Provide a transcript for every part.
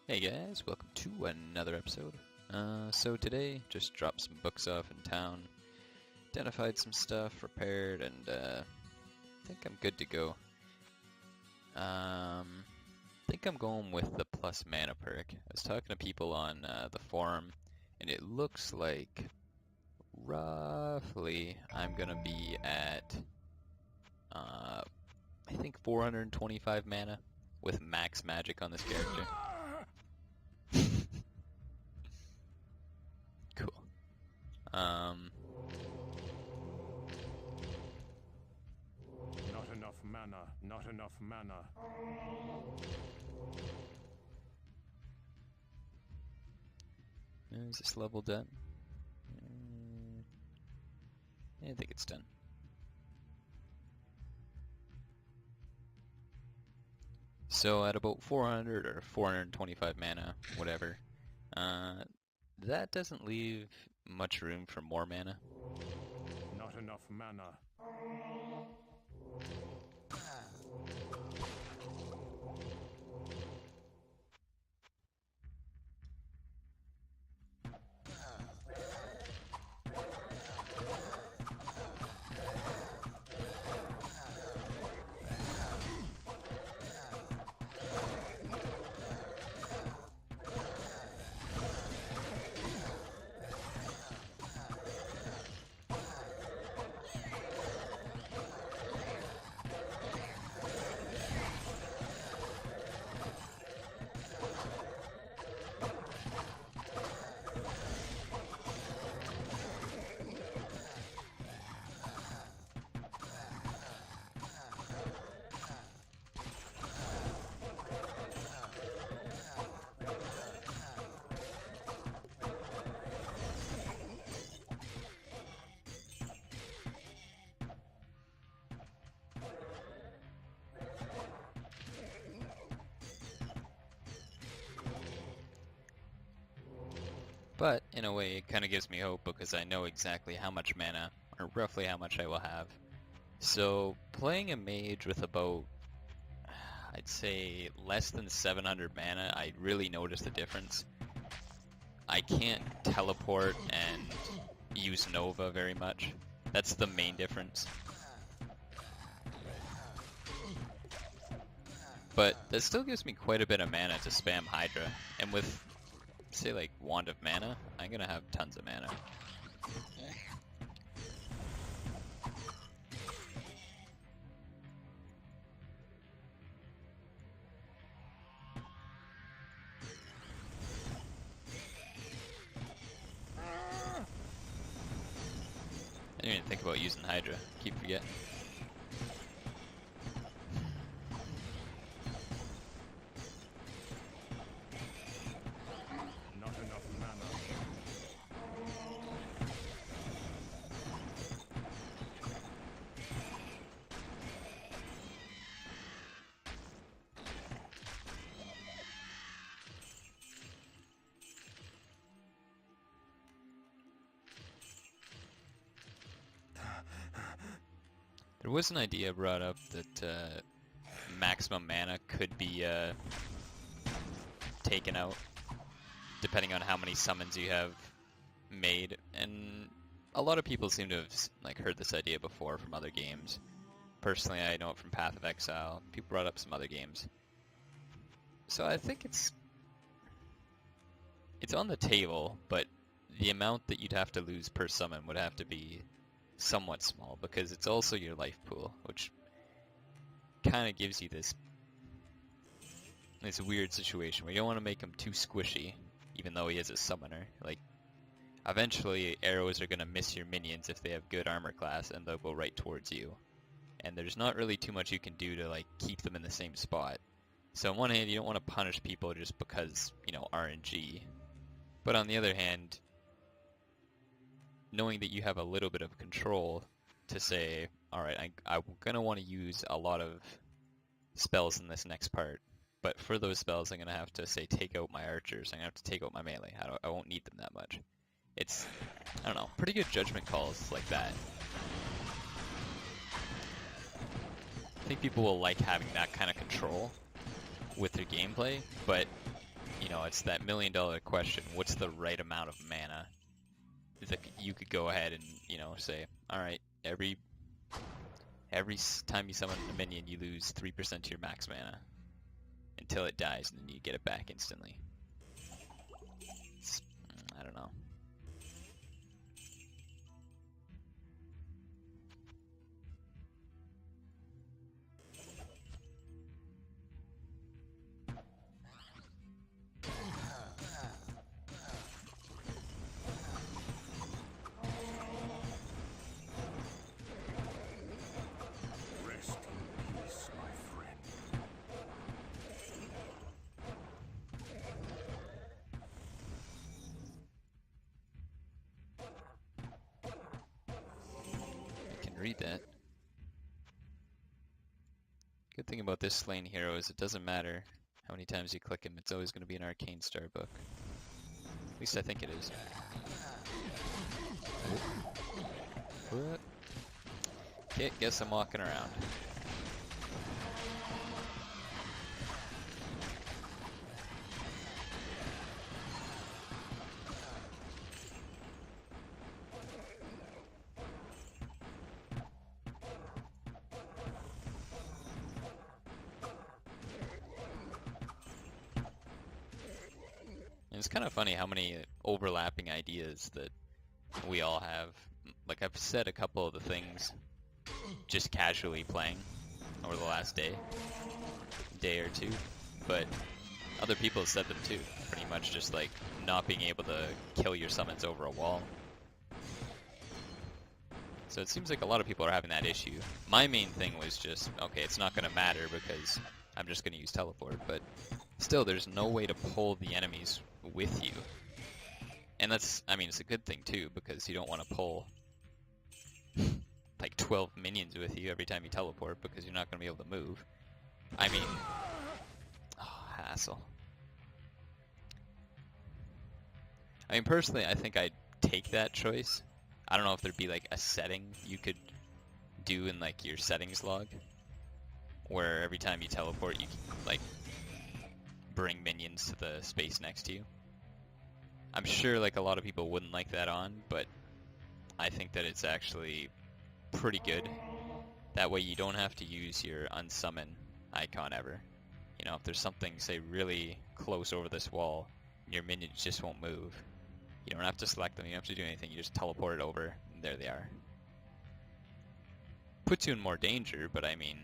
Hey guys, welcome to another episode. So today, just dropped some books off in town, identified some stuff, repaired, and I think I'm good to go. I think I'm going with the plus mana perk. I was talking to people on the forum, and it looks like roughly I'm gonna be at I think 425 mana with max magic on this character. Cool. Not enough mana, not enough mana. Is this level done? I think it's done. So at about 400 or 425 mana, whatever, that doesn't leave much room for more mana. Not enough mana. But in a way, it kind of gives me hope because I know exactly how much mana, or roughly how much I will have. So playing a mage with about, I'd say, less than 700 mana, I really notice the difference. I can't teleport and use Nova very much. That's the main difference. But that still gives me quite a bit of mana to spam Hydra, and with say like Wand of Mana, I'm gonna have tons of mana. I didn't even think about using Hydra. Keep forgetting. Not enough mana. There was an idea brought up that maximum mana could be taken out depending on how many summons you have made, and a lot of people seem to have like heard this idea before from other games. Personally, I know it from Path of Exile. People brought up some other games, so I think it's on the table, but the amount that you'd have to lose per summon would have to be somewhat small because it's also your life pool, which kind of gives you this weird situation where you don't want to make him too squishy, even though he is a summoner. Like, eventually arrows are going to miss your minions if they have good armor class, and they'll go right towards you. And there's not really too much you can do to like keep them in the same spot. So on one hand, you don't want to punish people just because, you know, RNG. But on the other hand, knowing that you have a little bit of control to say, alright, I'm going to want to use a lot of spells in this next part, but for those spells I'm going to have to, say, take out my archers, I'm going to have to take out my melee, I won't need them that much. It's, I don't know, pretty good judgment calls like that. I think people will like having that kind of control with their gameplay, but you know, it's that $1,000,000 question. What's the right amount of mana that you could go ahead and, you know, say, all right, every time you summon a minion, you lose 3% to your max mana until it dies, and then you get it back instantly. I don't know. Rest in peace, my friend. I can read that. Good thing about this slain hero is it doesn't matter how many times you click him, it's always going to be an Arcane Star book. At least I think it is. What? Okay, guess I'm walking around. And it's kind of funny how many overlapping ideas that we all have. Like, I've said a couple of the things just casually playing over the last day or two, but other people have said them too. Pretty much just like not being able to kill your summons over a wall. So it seems like a lot of people are having that issue. My main thing was just, okay, it's not going to matter because I'm just going to use teleport, but still there's no way to pull the enemies with you. And that's, I mean, it's a good thing too, because you don't want to pull like 12 minions with you every time you teleport, because you're not going to be able to move. I mean, oh, hassle. I mean, personally, I think I'd take that choice. I don't know if there'd be like a setting you could do in like your settings log, where every time you teleport, you can like bring minions to the space next to you. I'm sure like a lot of people wouldn't like that on, but I think that it's actually pretty good. That way you don't have to use your unsummon icon ever. You know, if there's something, say, really close over this wall, your minions just won't move. You don't have to select them, you don't have to do anything, you just teleport it over, and there they are. Puts you in more danger, but I mean,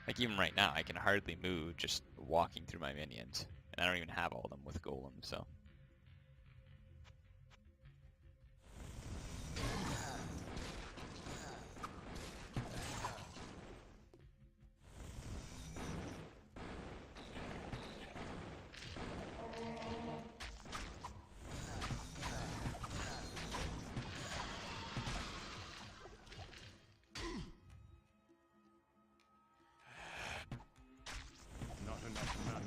like even right now, I can hardly move just walking through my minions. And I don't even have all of them with Golem, so. Not enough mana.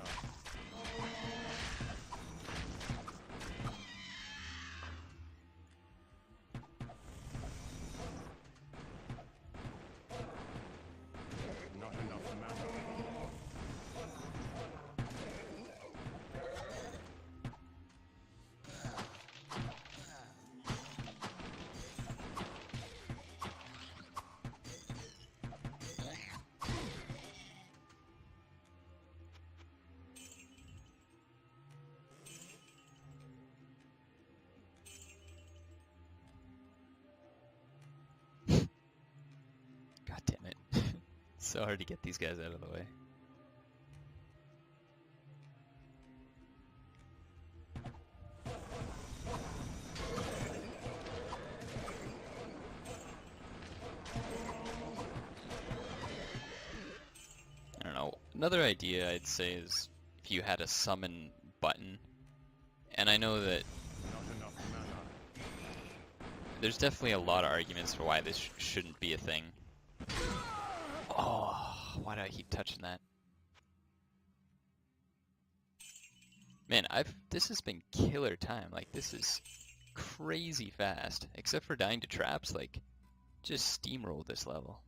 Not enough mana. God damn it. It's so hard to get these guys out of the way. I don't know. Another idea I'd say is if you had a summon button. And I know that Not enough mana. there's definitely a lot of arguments for why this shouldn't be a thing. Oh, why do I keep touching that? Man, this has been killer time. Like, this is crazy fast. Except for dying to traps, like, just steamrolled this level.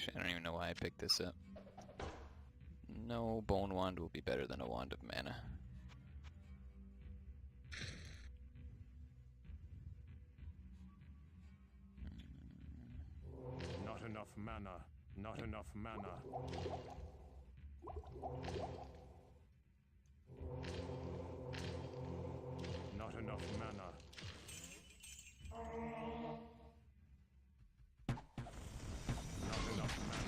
Actually, I don't even know why I picked this up. No, Bone Wand will be better than a Wand of Mana. Not enough mana. Not enough mana. Not enough mana. Not enough mana.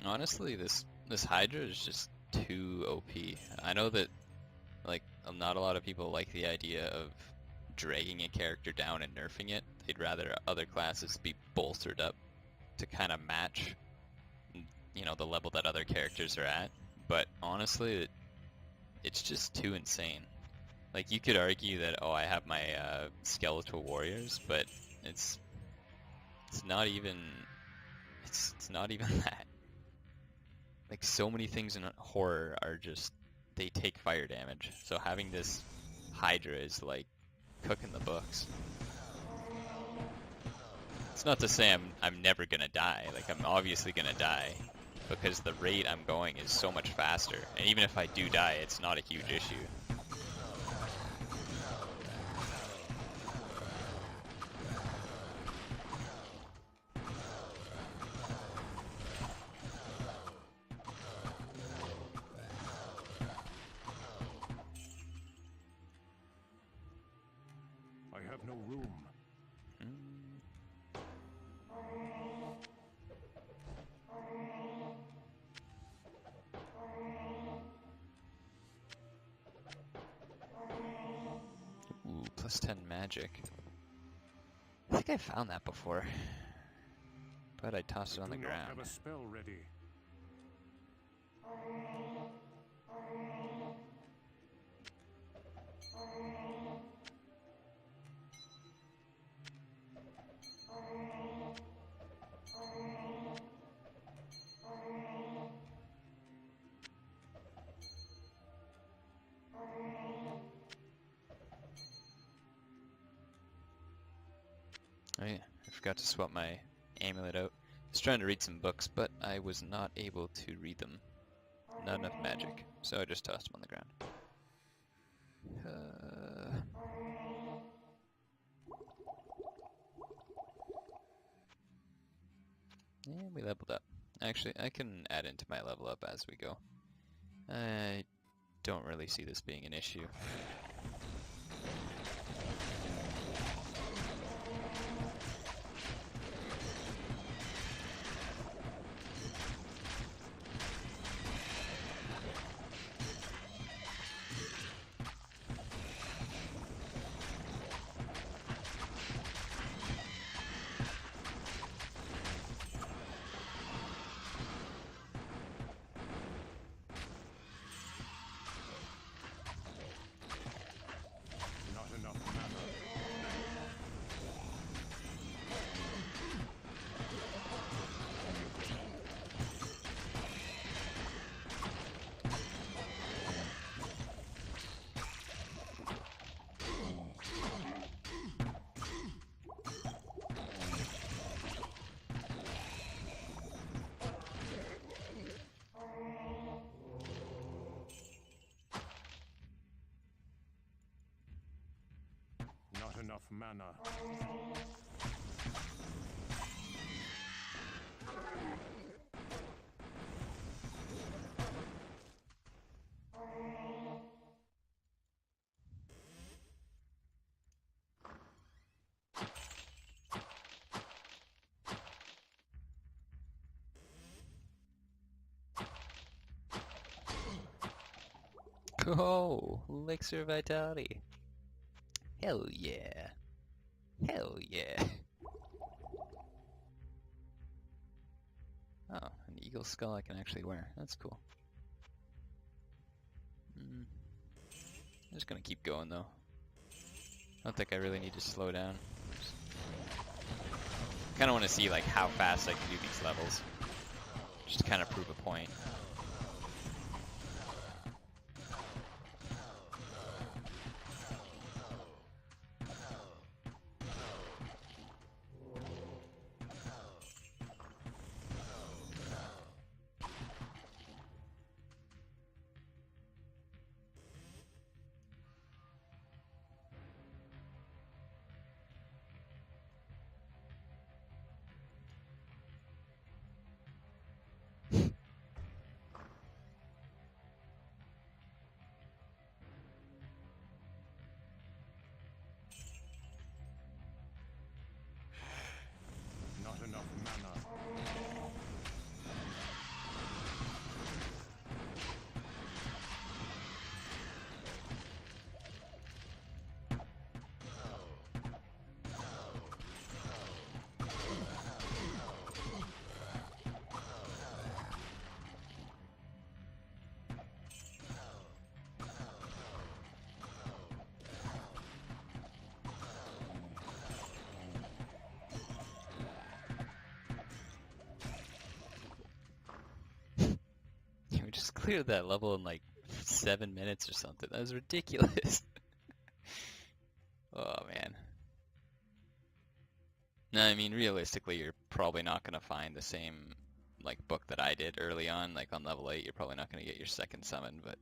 Honestly, this Hydra is just too OP. I know that like not a lot of people like the idea of dragging a character down and nerfing it. They'd rather other classes be bolstered up to kind of match, you know, the level that other characters are at. But honestly, it's just too insane. Like, you could argue that, oh, I have my skeletal warriors, but it's not even that. Like, so many things in horror are just, they take fire damage. So having this Hydra is like cooking the books. It's not to say I'm never gonna die. Like, I'm obviously gonna die, because the rate I'm going is so much faster. And even if I do die, it's not a huge issue. I have no room. Ooh, plus 10 magic. I think I found that before, but I tossed it on the ground. I do not have a spell ready. Oh yeah, I forgot to swap my amulet out. I was trying to read some books, but I was not able to read them. Not enough magic, so I just tossed them on the ground. Yeah, we leveled up. Actually, I can add into my level up as we go. I don't really see this being an issue. enough mana. Oh, elixir of vitality. Hell yeah. Hell yeah. Oh, an eagle skull I can actually wear. That's cool. I'm just gonna keep going though. I don't think I really need to slow down. Kind of want to see like how fast I can do these levels. Just to kind of prove a point. Not enough mana. We just cleared that level in like 7 minutes or something. That was ridiculous. Oh man. No, I mean realistically you're probably not gonna find the same like book that I did early on, like on level 8, you're probably not gonna get your second summon, but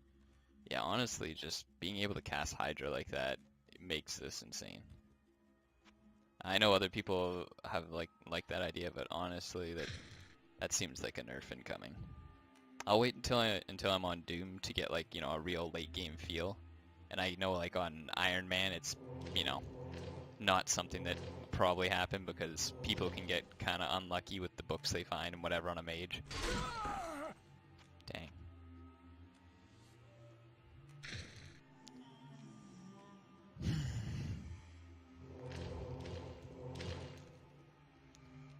yeah, honestly just being able to cast Hydra like that, it makes this insane. I know other people have like that idea, but honestly that seems like a nerf incoming. I'll wait until I'm on Doom to get like, you know, a real late game feel. And I know like on Iron Man it's, you know, not something that will probably happen because people can get kind of unlucky with the books they find and whatever on a mage. Dang.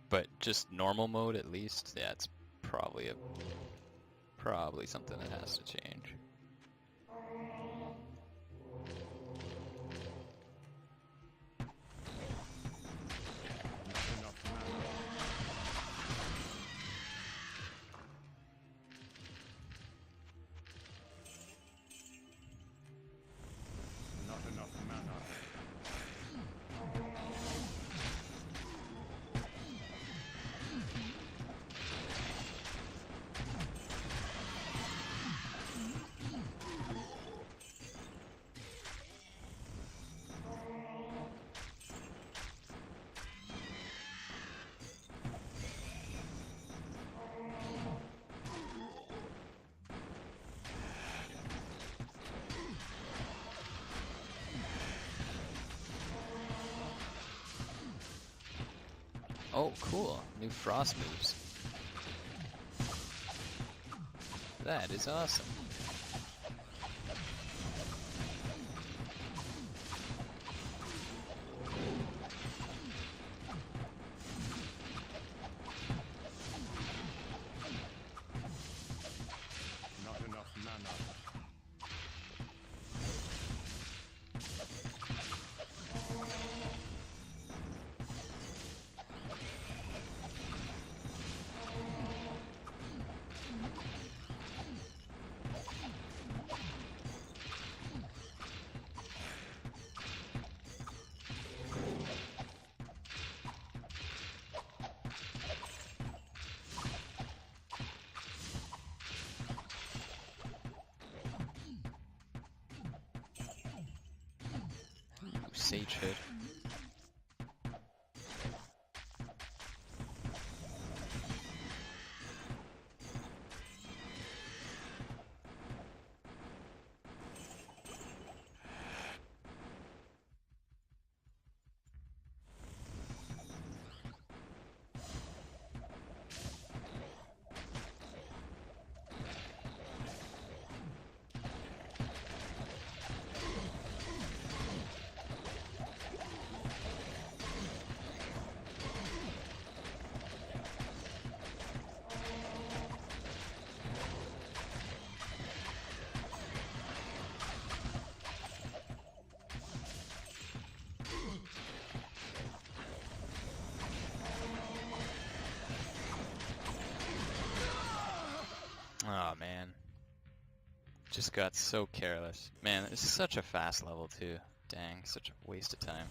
But just normal mode at least, yeah, it's probably something that has to change. Not enough mana. Oh, cool. New frost moves. That is awesome. Not enough mana. Sage hood. just got so careless. Man, this is such a fast level too. Dang, such a waste of time.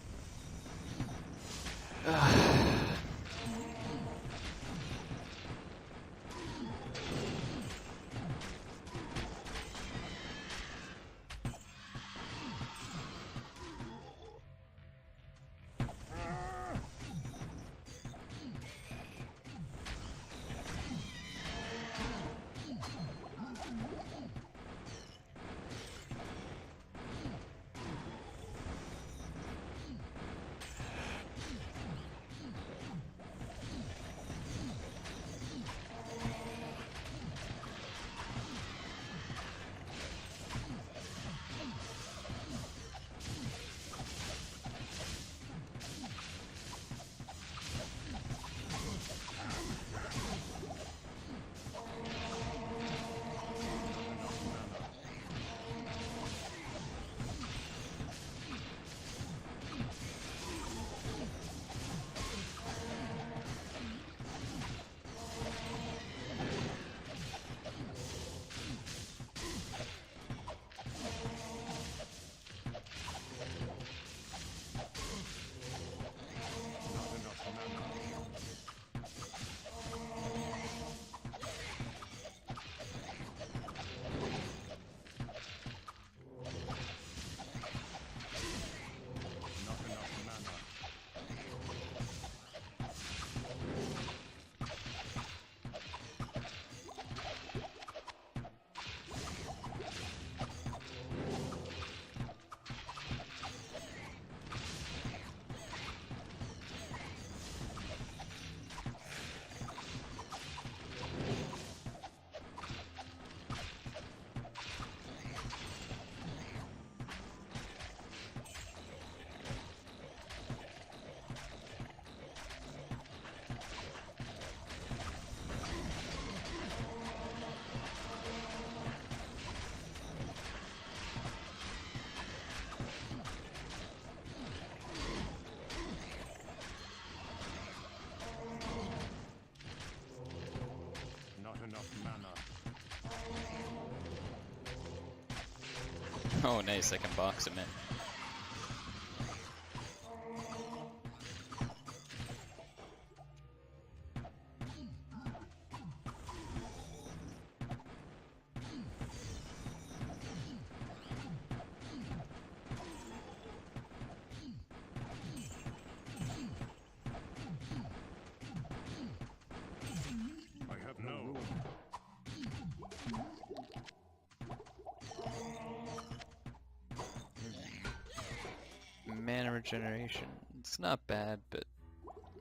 Not enough mana. Oh, nice, I can box him in. I have no room. Mana regeneration. It's not bad, but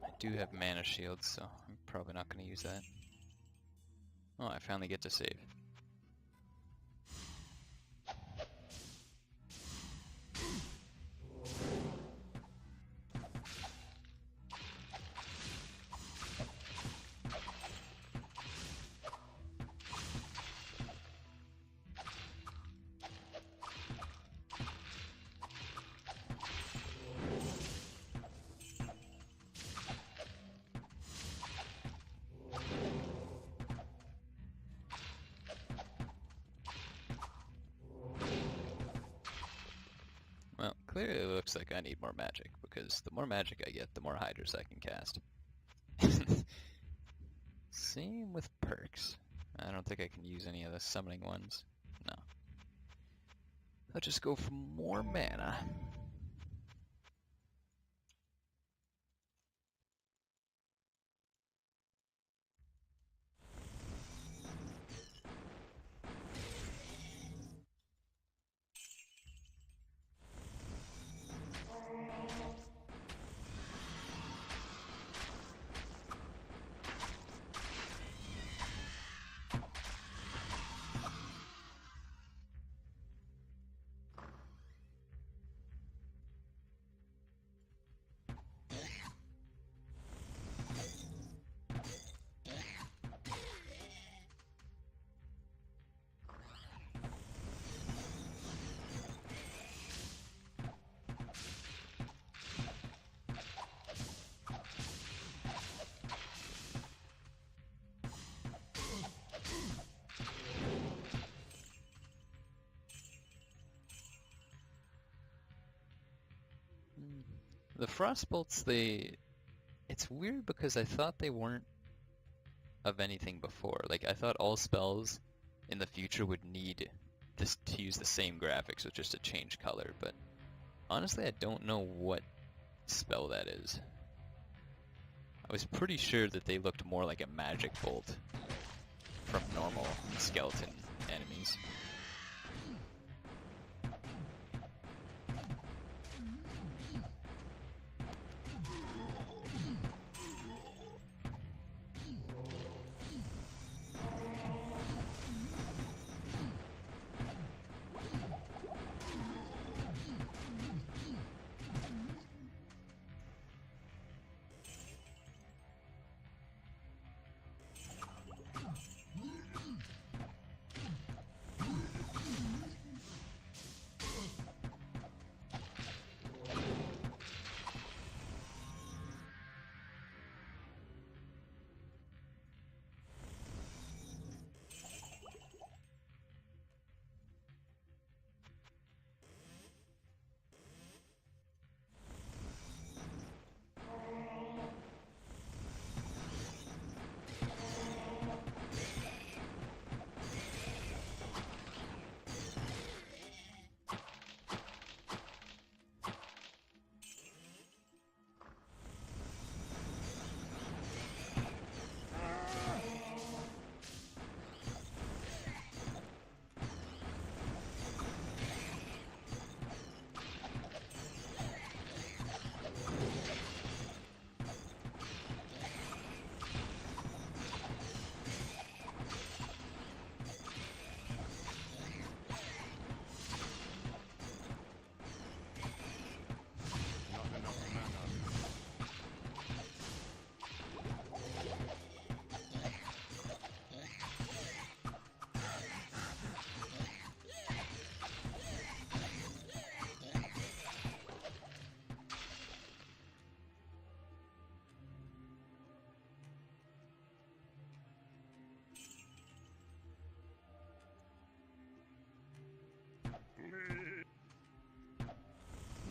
I do have mana shields, so I'm probably not going to use that. Oh, I finally get to save. Well, clearly it looks like I need more magic, because the more magic I get, the more hydras I can cast. Same with perks. I don't think I can use any of the summoning ones. No. I'll just go for more mana. The frostbolts, it's weird because I thought they weren't of anything before. Like, I thought all spells in the future would need this to use the same graphics with just a change color, but honestly, I don't know what spell that is. I was pretty sure that they looked more like a magic bolt from normal skeleton enemies.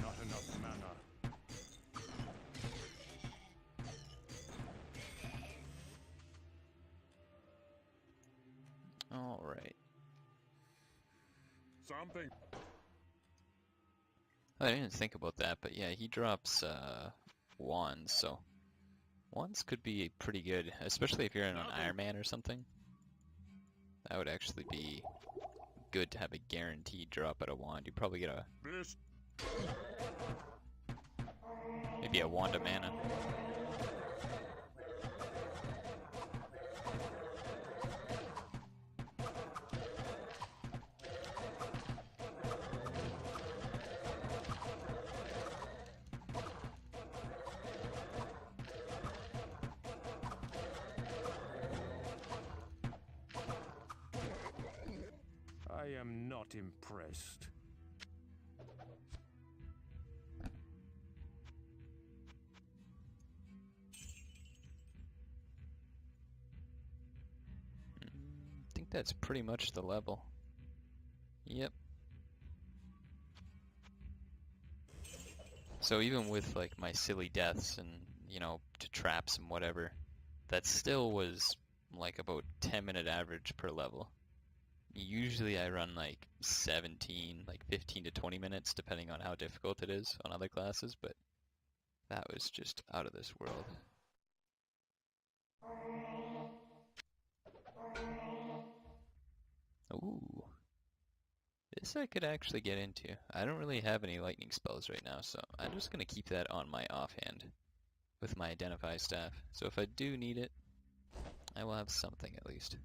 Not enough mana. All right. Something. I didn't think about that, but yeah, he drops wands, so wands could be pretty good, especially if you're in an Iron Man or something. That would actually be good to have a guaranteed drop at a wand. You'd probably get a maybe a wand of mana. I am not impressed. I think that's pretty much the level. Yep. So even with like my silly deaths and, you know, to traps and whatever, that still was like about 10-minute average per level. Usually I run like 17, like 15 to 20 minutes, depending on how difficult it is on other classes, but that was just out of this world. Ooh. This I could actually get into. I don't really have any lightning spells right now, so I'm just going to keep that on my offhand with my Identify staff. So if I do need it, I will have something at least.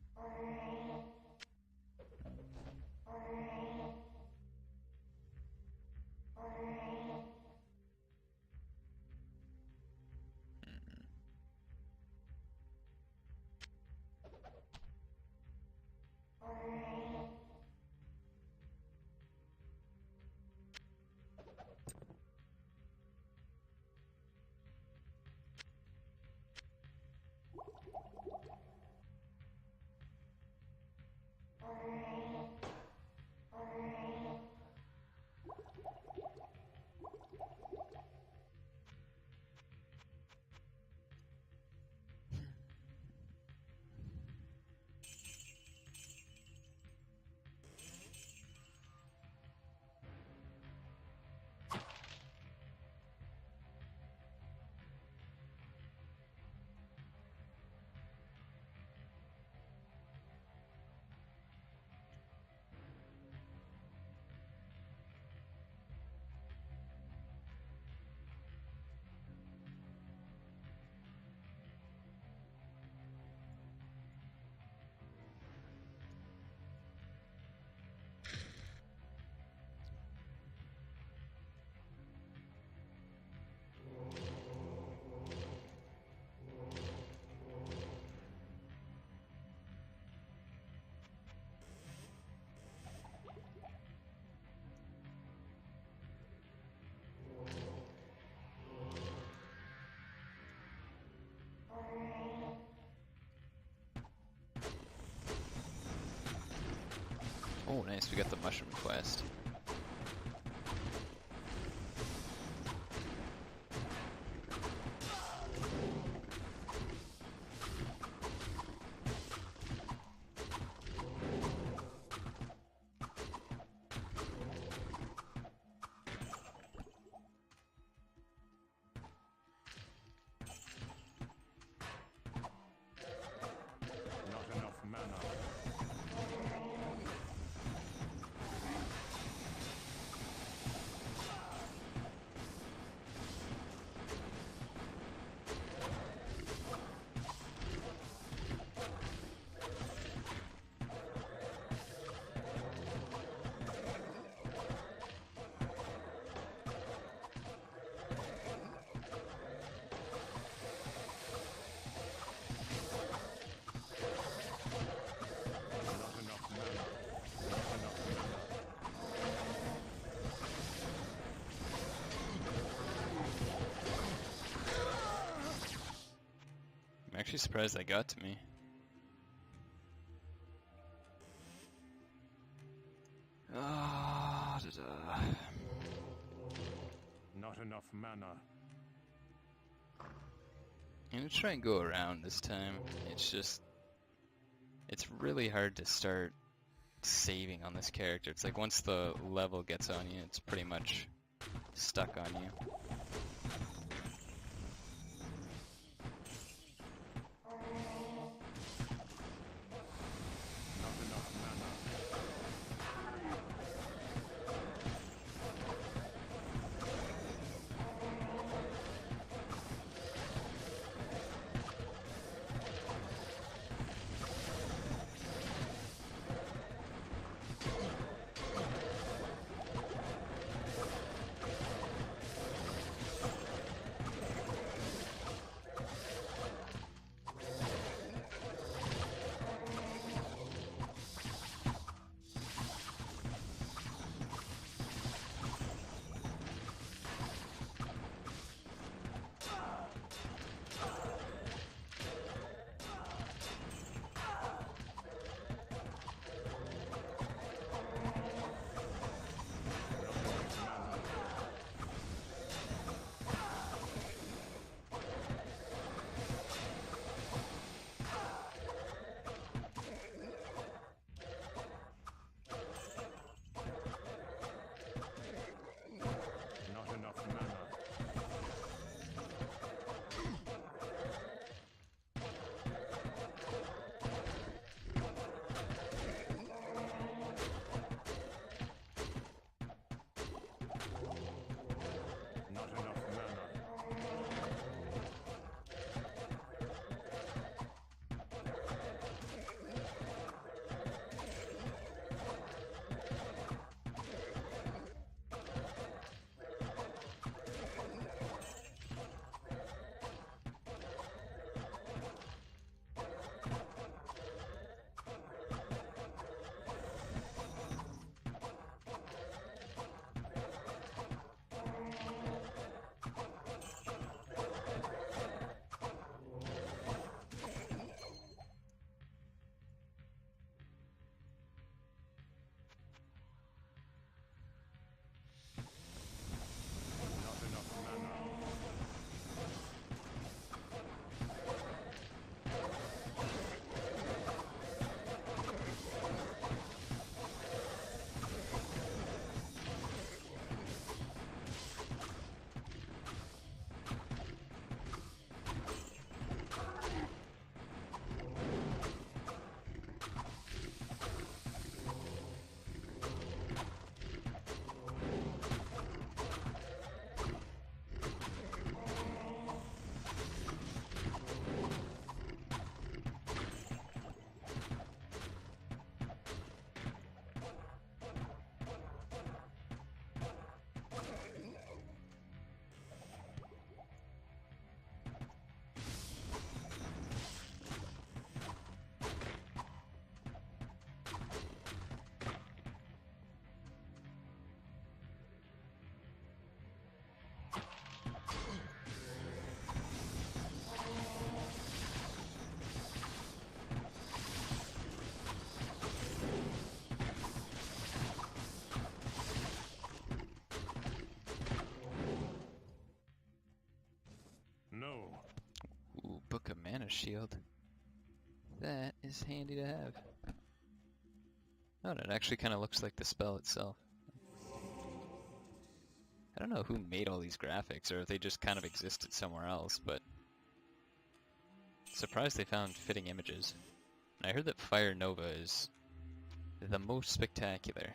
Oh, nice, we got the mushroom quest. Not enough mana. Not enough mana. Not enough mana. I'm actually surprised that got to me. Not enough mana. I'm gonna try and go around this time. It's really hard to start saving on this character. It's like once the level gets on you, it's pretty much stuck on you. Not enough mana. mana shield. That is handy to have. Oh, and it actually kind of looks like the spell itself. I don't know who made all these graphics, or if they just kind of existed somewhere else, but surprised they found fitting images. And I heard that Fire Nova is the most spectacular.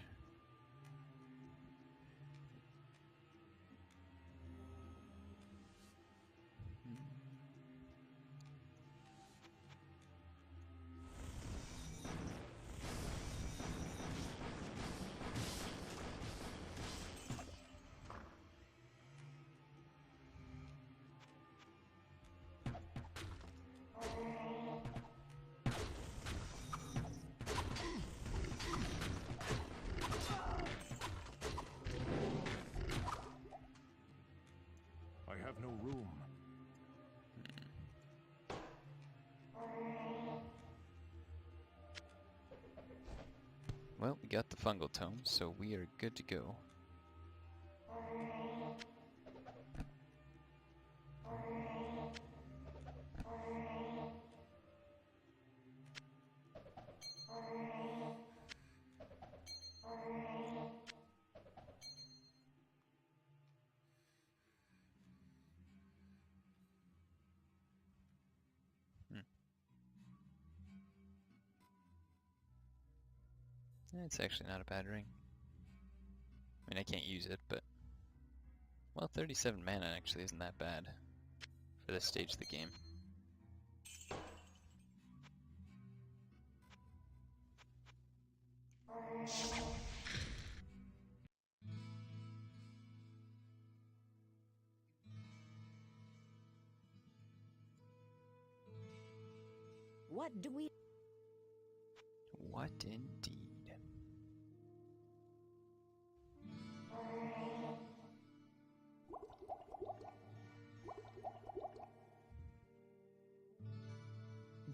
I have no room. Well, we got the fungal tome, so we are good to go. It's actually not a bad ring. I mean, I can't use it, but... Well, 37 mana actually isn't that bad for this stage of the game. What do we... What indeed?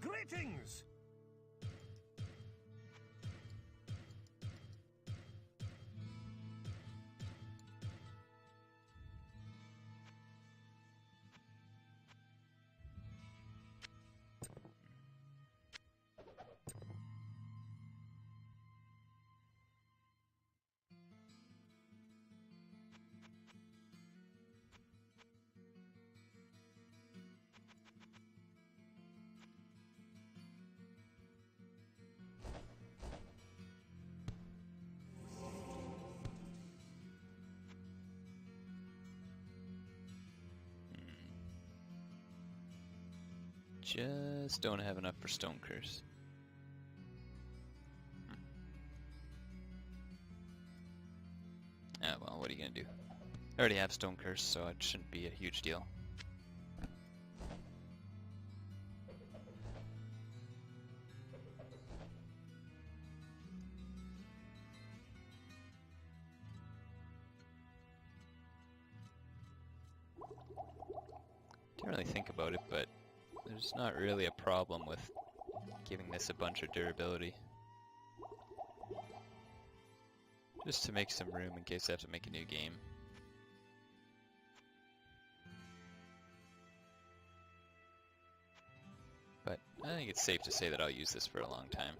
Greetings! Just don't have enough for Stone Curse. Ah, well, what are you gonna do? I already have Stone Curse, so it shouldn't be a huge deal. Didn't really think about it, but there's not really a problem with giving this a bunch of durability. Just to make some room in case I have to make a new game. But I think it's safe to say that I'll use this for a long time.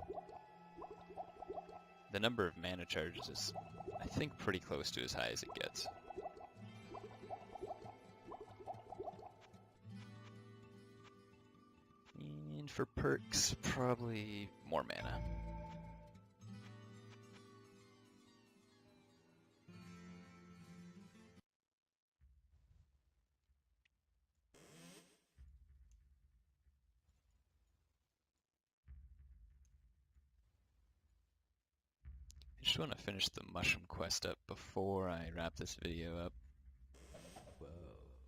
The number of mana charges is, I think, pretty close to as high as it gets. And for perks, probably more mana. I just want to finish the mushroom quest up before I wrap this video up.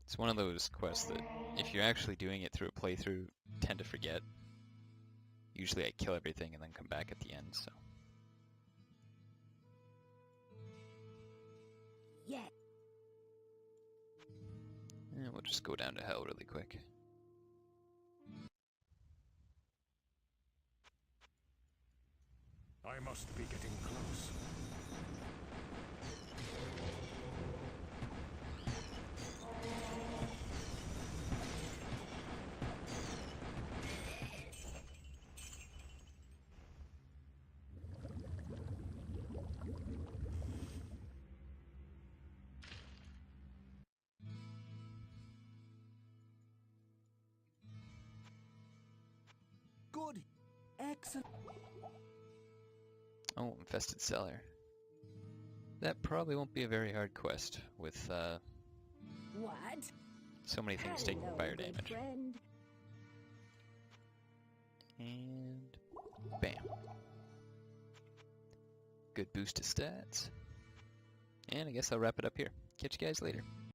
It's one of those quests that, if you're actually doing it through a playthrough, tend to forget. Usually I kill everything and then come back at the end, so. Yeah. And we'll just go down to hell really quick. I must be getting close. Good. Excellent. Oh, infested cellar. That probably won't be a very hard quest with What? so many things taking Hello, fire good damage. friend. And bam. Good boost to stats. And I guess I'll wrap it up here. Catch you guys later.